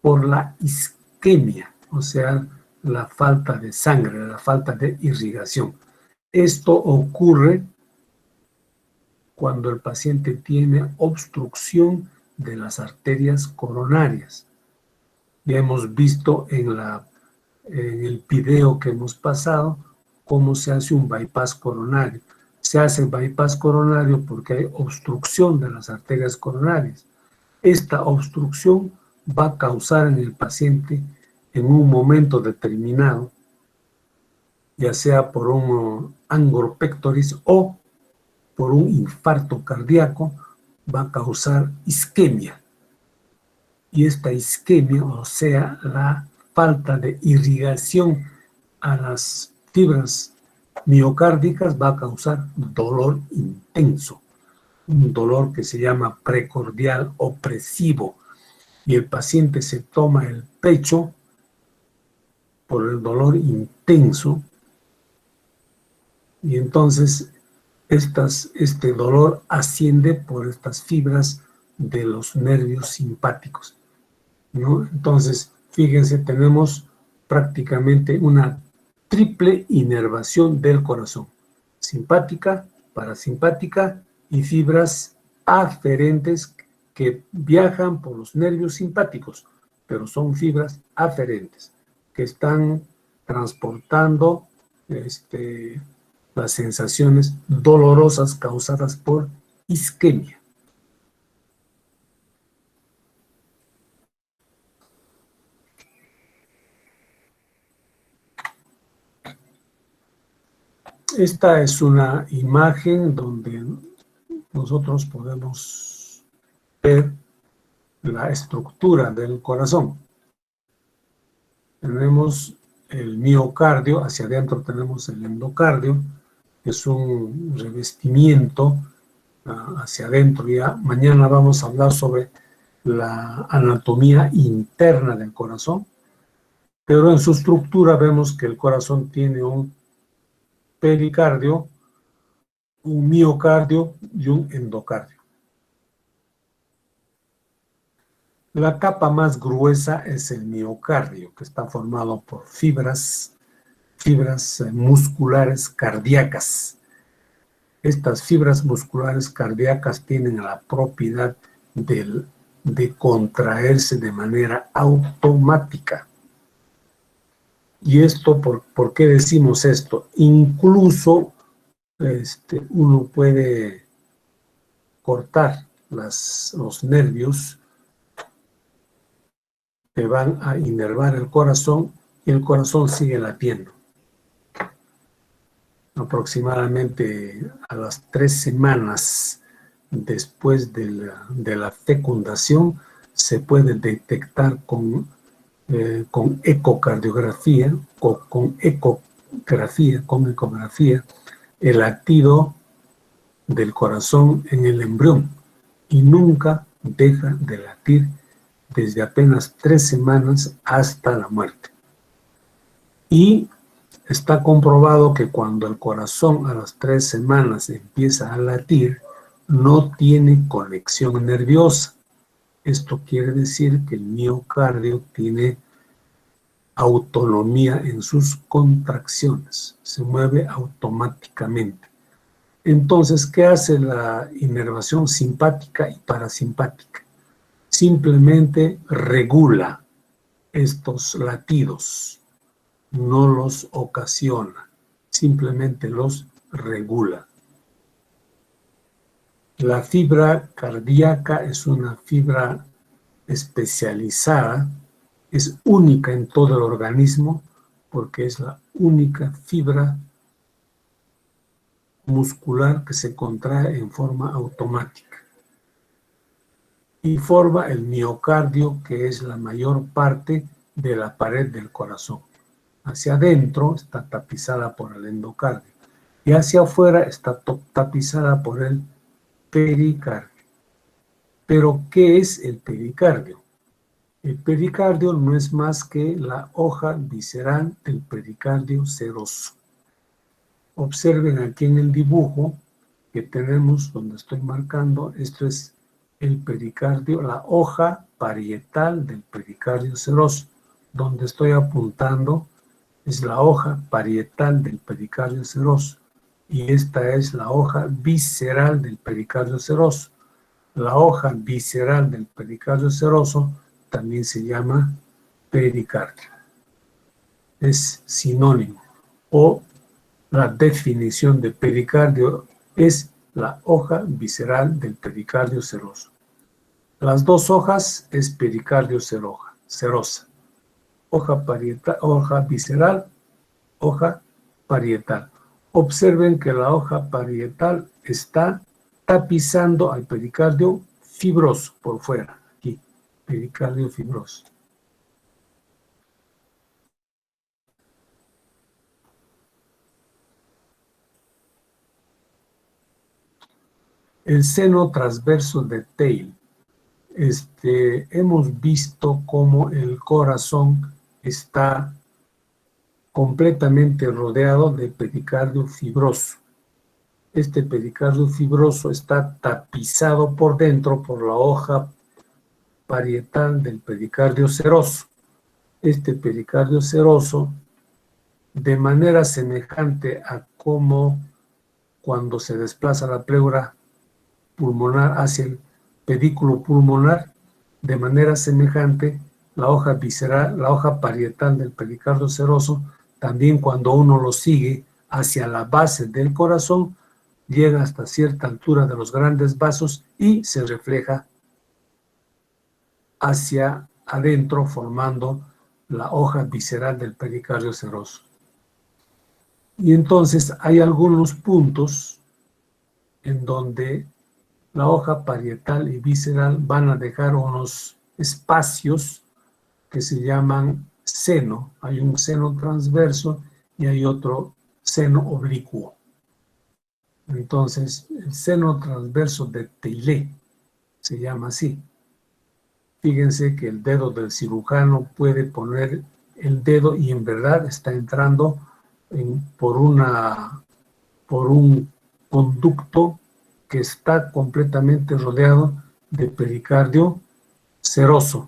Speaker 1: por la isquemia, o sea, la falta de sangre, la falta de irrigación. Esto ocurre cuando el paciente tiene obstrucción de las arterias coronarias. Ya hemos visto en el video que hemos pasado cómo se hace un bypass coronario. Se hace bypass coronario porque hay obstrucción de las arterias coronarias. Esta obstrucción va a causar en el paciente en un momento determinado, ya sea por un angor pectoris o por un infarto cardíaco, va a causar isquemia. Y esta isquemia, o sea, la falta de irrigación a las fibras miocárdicas, va a causar dolor intenso, un dolor que se llama precordial opresivo, y el paciente se toma el pecho por el dolor intenso, y entonces este dolor asciende por estas fibras de los nervios simpáticos, ¿no? Entonces, fíjense, tenemos prácticamente una triple inervación del corazón: simpática, parasimpática y fibras aferentes que viajan por los nervios simpáticos, pero son fibras aferentes que están transportando las sensaciones dolorosas causadas por isquemia. Esta es una imagen donde nosotros podemos ver la estructura del corazón. Tenemos el miocardio, hacia adentro tenemos el endocardio, que es un revestimiento hacia adentro. Ya mañana vamos a hablar sobre la anatomía interna del corazón, pero en su estructura vemos que el corazón tiene un pericardio, un miocardio y un endocardio. La capa más gruesa es el miocardio, que está formado por fibras musculares cardíacas. Estas fibras musculares cardíacas tienen la propiedad de contraerse de manera automática. ¿Y esto por qué decimos esto? Incluso uno puede cortar los nervios que van a inervar el corazón y el corazón sigue latiendo. Aproximadamente a las 3 semanas después de la fecundación se puede detectar con ecocardiografía, con ecografía, el latido del corazón en el embrión, y nunca deja de latir desde apenas 3 semanas hasta la muerte. Y está comprobado que cuando el corazón a las 3 semanas empieza a latir, no tiene conexión nerviosa. Esto quiere decir que el miocardio tiene autonomía en sus contracciones, se mueve automáticamente. Entonces, ¿qué hace la inervación simpática y parasimpática? Simplemente regula estos latidos, no los ocasiona, simplemente los regula. La fibra cardíaca es una fibra especializada, es única en todo el organismo porque es la única fibra muscular que se contrae en forma automática y forma el miocardio, que es la mayor parte de la pared del corazón. Hacia adentro está tapizada por el endocardio y hacia afuera está tapizada por el pericardio. Pero, ¿qué es el pericardio? El pericardio no es más que la hoja visceral del pericardio seroso. Observen aquí en el dibujo que tenemos, donde estoy marcando, esto es el pericardio, la hoja parietal del pericardio seroso. Donde estoy apuntando es la hoja parietal del pericardio seroso y esta es la hoja visceral del pericardio seroso. La hoja visceral del pericardio seroso también se llama pericardio. Es sinónimo, o la definición de pericardio es la hoja visceral del pericardio seroso. Las dos hojas es pericardio serosa. Hoja parietal, hoja visceral, hoja parietal. Observen que la hoja parietal está tapizando al pericardio fibroso por fuera, aquí, pericardio fibroso. El seno transverso de Theil. Hemos visto cómo el corazón está completamente rodeado de pericardio fibroso. Este pericardio fibroso está tapizado por dentro por la hoja parietal del pericardio seroso. Este pericardio seroso, de manera semejante a como cuando se desplaza la pleura pulmonar hacia el pedículo pulmonar, de manera semejante, la hoja visceral, la hoja parietal del pericardio seroso, también cuando uno lo sigue hacia la base del corazón, llega hasta cierta altura de los grandes vasos y se refleja hacia adentro formando la hoja visceral del pericardio seroso. Y entonces hay algunos puntos en donde la hoja parietal y visceral van a dejar unos espacios que se llaman seno. Hay un seno transverso y hay otro seno oblicuo. Entonces, el seno transverso de Theillet se llama así. Fíjense que el dedo del cirujano puede poner el dedo y en verdad está entrando por un conducto que está completamente rodeado de pericardio seroso.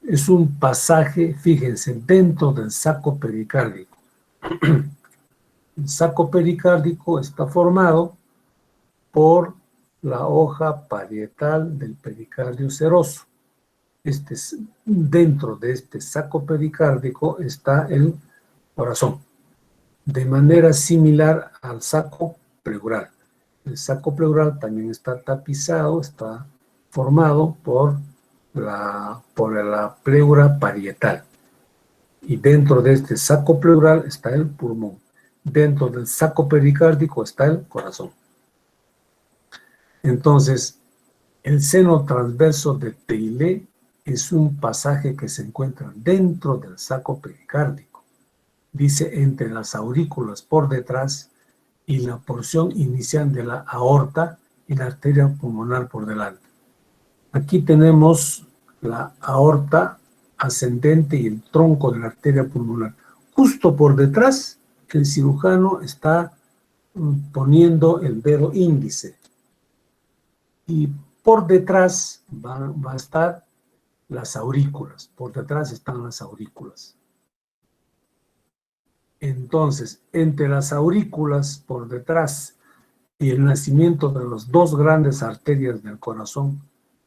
Speaker 1: Es un pasaje, fíjense, dentro del saco pericárdico. El saco pericárdico está formado por la hoja parietal del pericardio seroso. Dentro de este saco pericárdico está el corazón, de manera similar al saco pleural. El saco pleural también está tapizado, está formado por la pleura parietal. Y dentro de este saco pleural está el pulmón. Dentro del saco pericárdico está el corazón. Entonces, el seno transverso de Theillet es un pasaje que se encuentra dentro del saco pericárdico. Dice entre las aurículas por detrás y la porción inicial de la aorta y la arteria pulmonar por delante. Aquí tenemos la aorta ascendente y el tronco de la arteria pulmonar. Justo por detrás, el cirujano está poniendo el dedo índice. Y por detrás va a estar las aurículas. Por detrás están las aurículas. Entonces, entre las aurículas por detrás y el nacimiento de las dos grandes arterias del corazón,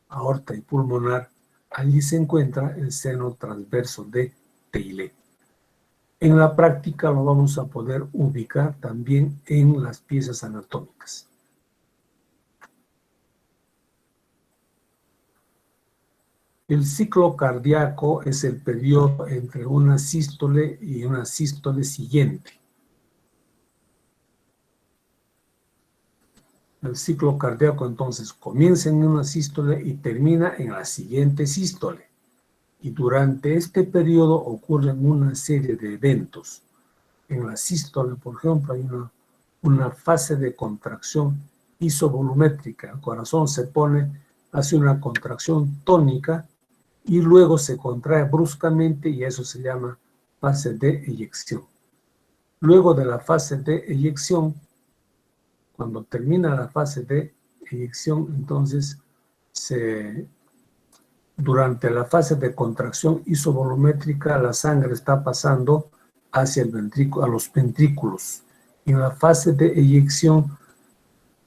Speaker 1: aorta y pulmonar, allí se encuentra el seno transverso de Theillet. En la práctica lo vamos a poder ubicar también en las piezas anatómicas. El ciclo cardíaco es el periodo entre una sístole y una sístole siguiente. El ciclo cardíaco entonces comienza en una sístole y termina en la siguiente sístole. Y durante este periodo ocurren una serie de eventos. En la sístole, por ejemplo, hay una fase de contracción isovolumétrica. El corazón hace una contracción tónica y luego se contrae bruscamente y eso se llama fase de eyección. Luego de la fase de eyección, cuando termina la fase de eyección, entonces durante la fase de contracción isovolumétrica la sangre está pasando hacia a los ventrículos. En la fase de eyección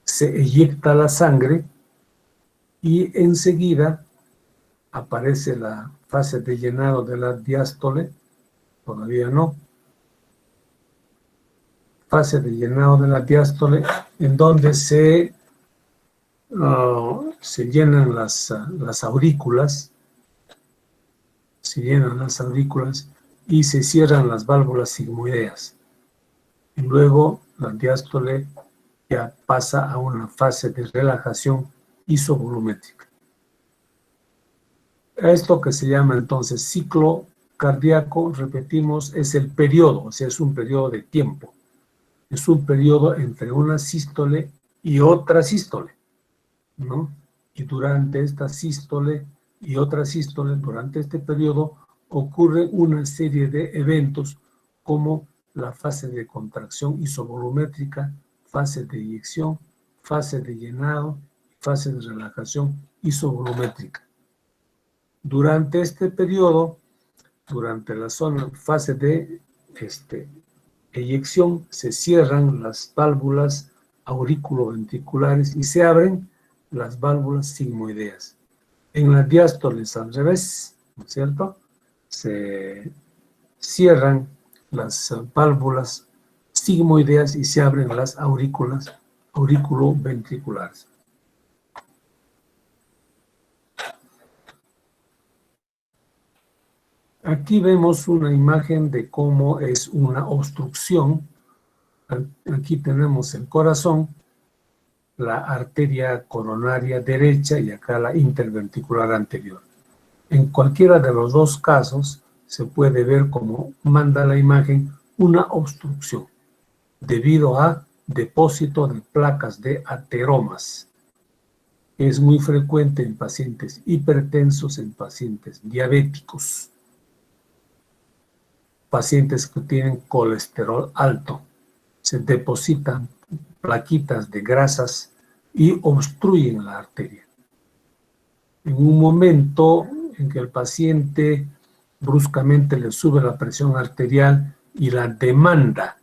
Speaker 1: se eyecta la sangre y enseguida aparece la fase de llenado de la diástole, todavía no. Fase de llenado de la diástole, en donde se llenan las aurículas, y se cierran las válvulas sigmoideas. Y luego la diástole ya pasa a una fase de relajación isovolumétrica. Esto que se llama entonces ciclo cardíaco, repetimos, es el periodo, o sea, es un periodo de tiempo. Es un periodo entre una sístole y otra sístole, ¿no? Y durante esta sístole y otra sístole, durante este periodo, ocurre una serie de eventos como la fase de contracción isovolumétrica, fase de eyección, fase de llenado, fase de relajación isovolumétrica. Durante este periodo, durante la fase de eyección, se cierran las válvulas auriculoventriculares y se abren las válvulas sigmoideas. En la diástole es al revés, ¿no es cierto? Se cierran las válvulas sigmoideas y se abren las auriculoventriculares. Aquí vemos una imagen de cómo es una obstrucción. Aquí tenemos el corazón, la arteria coronaria derecha y acá la interventricular anterior. En cualquiera de los dos casos se puede ver, como manda la imagen, una obstrucción debido a depósito de placas de ateromas. Es muy frecuente en pacientes hipertensos, en pacientes diabéticos, pacientes que tienen colesterol alto. Se depositan plaquitas de grasas y obstruyen la arteria. En un momento en que el paciente bruscamente le sube la presión arterial y la demanda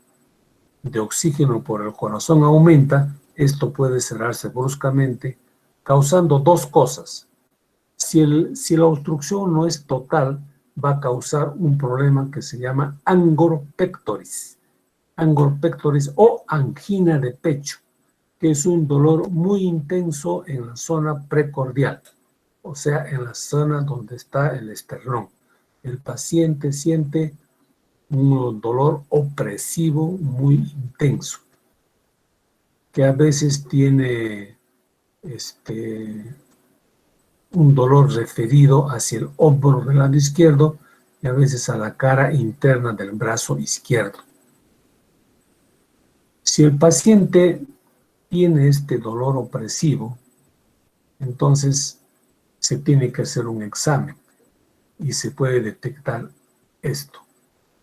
Speaker 1: de oxígeno por el corazón aumenta, esto puede cerrarse bruscamente, causando dos cosas. Si la obstrucción no es total, va a causar un problema que se llama angor pectoris o angina de pecho, que es un dolor muy intenso en la zona precordial, o sea, en la zona donde está el esternón. El paciente siente un dolor opresivo muy intenso, que a veces tiene un dolor referido hacia el hombro del lado izquierdo y a veces a la cara interna del brazo izquierdo. Si el paciente tiene este dolor opresivo, entonces se tiene que hacer un examen. y se puede detectar esto.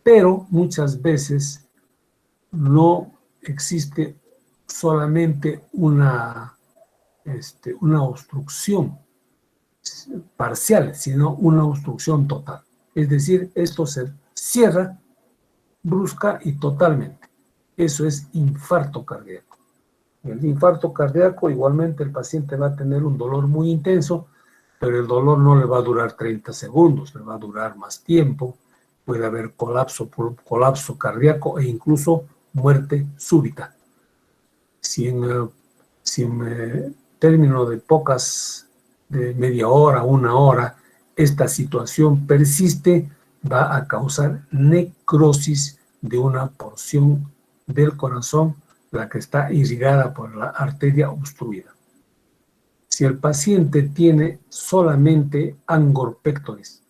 Speaker 1: Pero muchas veces no existe solamente una obstrucción parcial, sino una obstrucción total. Es decir, esto se cierra brusca y totalmente. Eso es infarto cardíaco. En el infarto cardíaco igualmente el paciente va a tener un dolor muy intenso, pero el dolor no le va a durar 30 segundos, le va a durar más tiempo. Puede haber colapso cardíaco e incluso muerte súbita. Si en término de media hora, una hora, esta situación persiste, va a causar necrosis de una porción del corazón, la que está irrigada por la arteria obstruida. Si el paciente tiene solamente angor pectoris,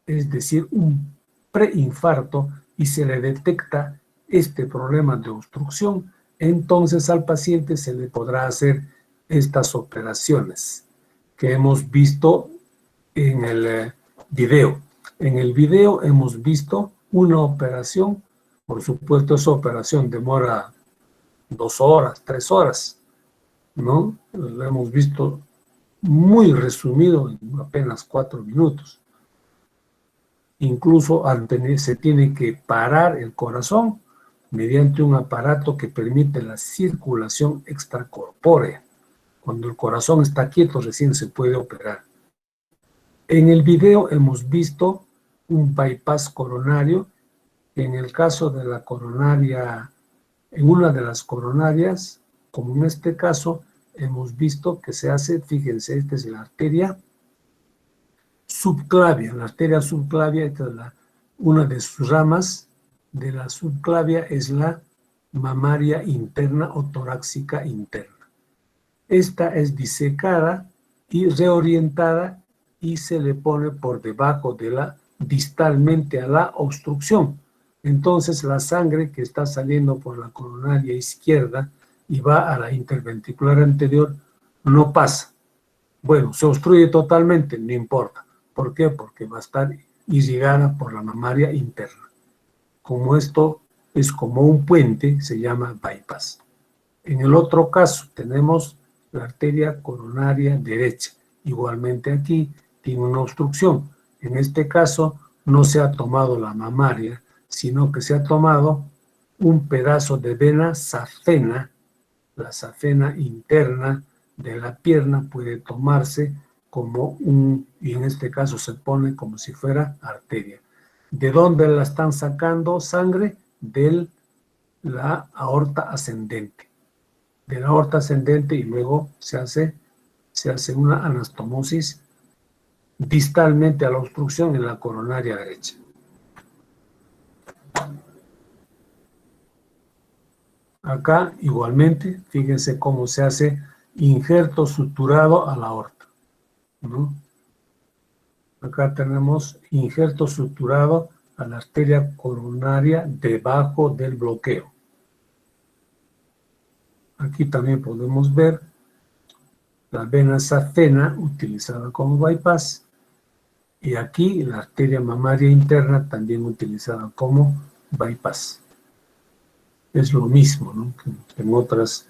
Speaker 1: es decir, un preinfarto, y se le detecta este problema de obstrucción, entonces al paciente se le podrá hacer estas operaciones que hemos visto en el video. En el video hemos visto una operación, por supuesto esa operación demora 2 horas, 3 horas, ¿no? Lo hemos visto muy resumido en apenas 4 minutos. Incluso se tiene que parar el corazón mediante un aparato que permite la circulación extracorpórea. Cuando el corazón está quieto recién se puede operar. En el video hemos visto un bypass coronario. En el caso de la coronaria, en una de las coronarias, como en este caso, hemos visto que se hace, fíjense, esta es la arteria subclavia. La arteria subclavia, esta es una de sus ramas de la subclavia, es la mamaria interna o torácica interna. Esta es disecada y reorientada y se le pone por debajo de distalmente a la obstrucción. Entonces la sangre que está saliendo por la coronaria izquierda y va a la interventricular anterior no pasa. Bueno, se obstruye totalmente, no importa. ¿Por qué? Porque va a estar irrigada por la mamaria interna. Como esto es como un puente, se llama bypass. En el otro caso tenemos la arteria coronaria derecha. Igualmente aquí tiene una obstrucción. En este caso no se ha tomado la mamaria, sino que se ha tomado un pedazo de vena safena. La safena interna de la pierna puede tomarse como y en este caso se pone como si fuera arteria. ¿De dónde la están sacando sangre? De la aorta ascendente. De la aorta ascendente, y luego se hace una anastomosis distalmente a la obstrucción en la coronaria derecha. Acá igualmente, fíjense cómo se hace injerto suturado a la aorta, ¿no? Acá tenemos injerto suturado a la arteria coronaria debajo del bloqueo. Aquí también podemos ver la vena safena utilizada como bypass, y aquí la arteria mamaria interna también utilizada como bypass. Es lo mismo, ¿no? Que en otras,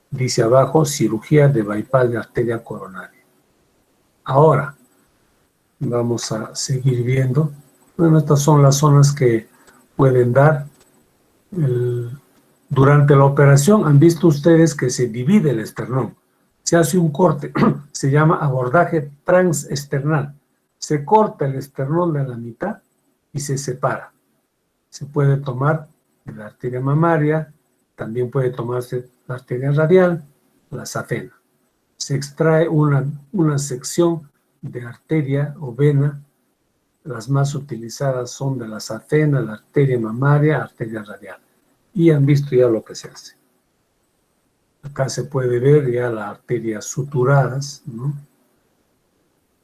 Speaker 1: dice abajo, cirugía de bypass de arteria coronaria. Ahora, vamos a seguir viendo. Bueno, estas son las zonas que pueden dar. Durante la operación han visto ustedes que se divide el esternón. Se hace un corte, se llama abordaje transesternal. Se corta el esternón de la mitad y se separa. Se puede tomar la arteria mamaria, también puede tomarse la arteria radial, la safena. Se extrae una sección de arteria o vena. Las más utilizadas son de la safena, la arteria mamaria, arteria radial. Y han visto ya lo que se hace. Acá se puede ver ya las arterias suturadas, ¿no?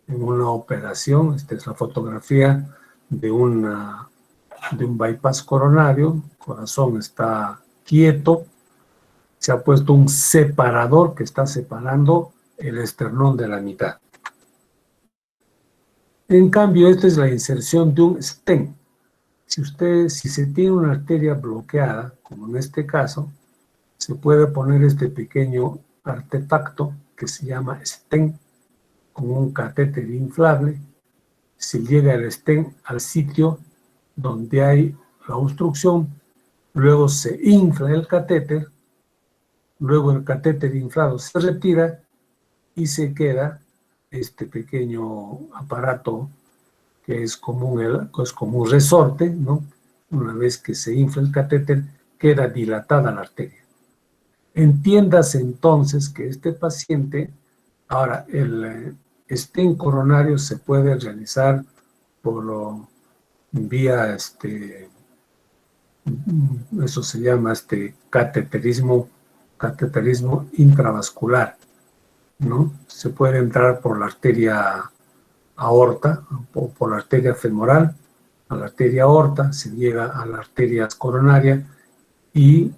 Speaker 1: En una operación. Esta es la fotografía de un bypass coronario. El corazón está quieto. Se ha puesto un separador que está separando el esternón de la mitad. En cambio, esta es la inserción de un stent. Si se tiene una arteria bloqueada, como en este caso, se puede poner este pequeño artefacto que se llama stent con un catéter inflable. Se llega el stent al sitio donde hay la obstrucción, luego se infla el catéter, luego el catéter inflado se retira y se queda este pequeño aparato que es como un resorte, ¿no? Una vez que se infla el catéter, queda dilatada la arteria. Entiéndase entonces que este paciente, ahora el stent coronario se puede realizar por vía, eso se llama cateterismo intravascular, ¿no? Se puede entrar por la arteria aorta o por la arteria femoral, a la arteria aorta, se llega a la arteria coronaria y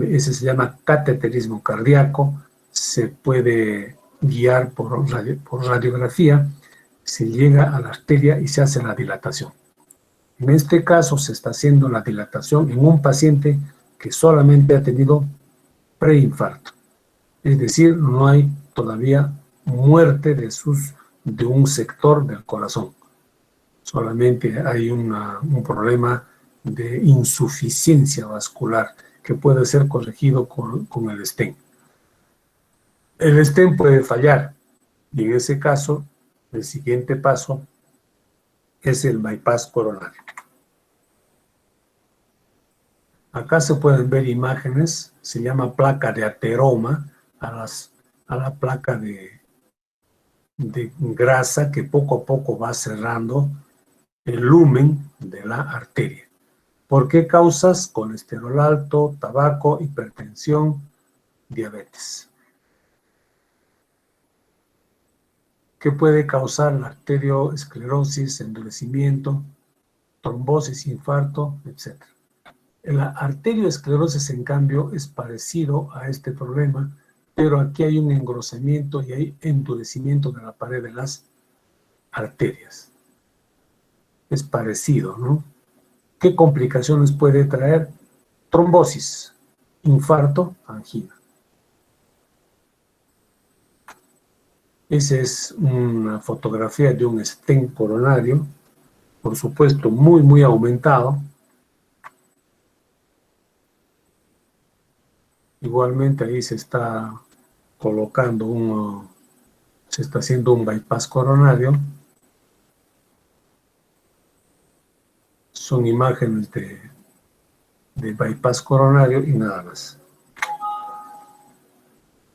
Speaker 1: ese se llama cateterismo cardíaco, se puede guiar por radiografía, se llega a la arteria y se hace la dilatación. En este caso se está haciendo la dilatación en un paciente que solamente ha tenido preinfarto, es decir, no hay todavía muerte de un sector del corazón, solamente hay un problema de insuficiencia vascular que puede ser corregido con el stent. El stent puede fallar y en ese caso el siguiente paso es el bypass coronario. Acá se pueden ver imágenes, se llama placa de ateroma a la placa de grasa que poco a poco va cerrando el lumen de la arteria. ¿Por qué causas? Colesterol alto, tabaco, hipertensión, diabetes. ¿Qué puede causar la arteriosclerosis, endurecimiento, trombosis, infarto, etcétera? La arteriosclerosis, en cambio, es parecido a este problema, pero aquí hay un engrosamiento y hay endurecimiento de la pared de las arterias. Es parecido, ¿no? ¿Qué complicaciones puede traer? Trombosis, infarto, angina. Esa es una fotografía de un stent coronario, por supuesto muy, muy aumentado. Igualmente ahí se está colocando se está haciendo un bypass coronario. Son imágenes de bypass coronario y nada más.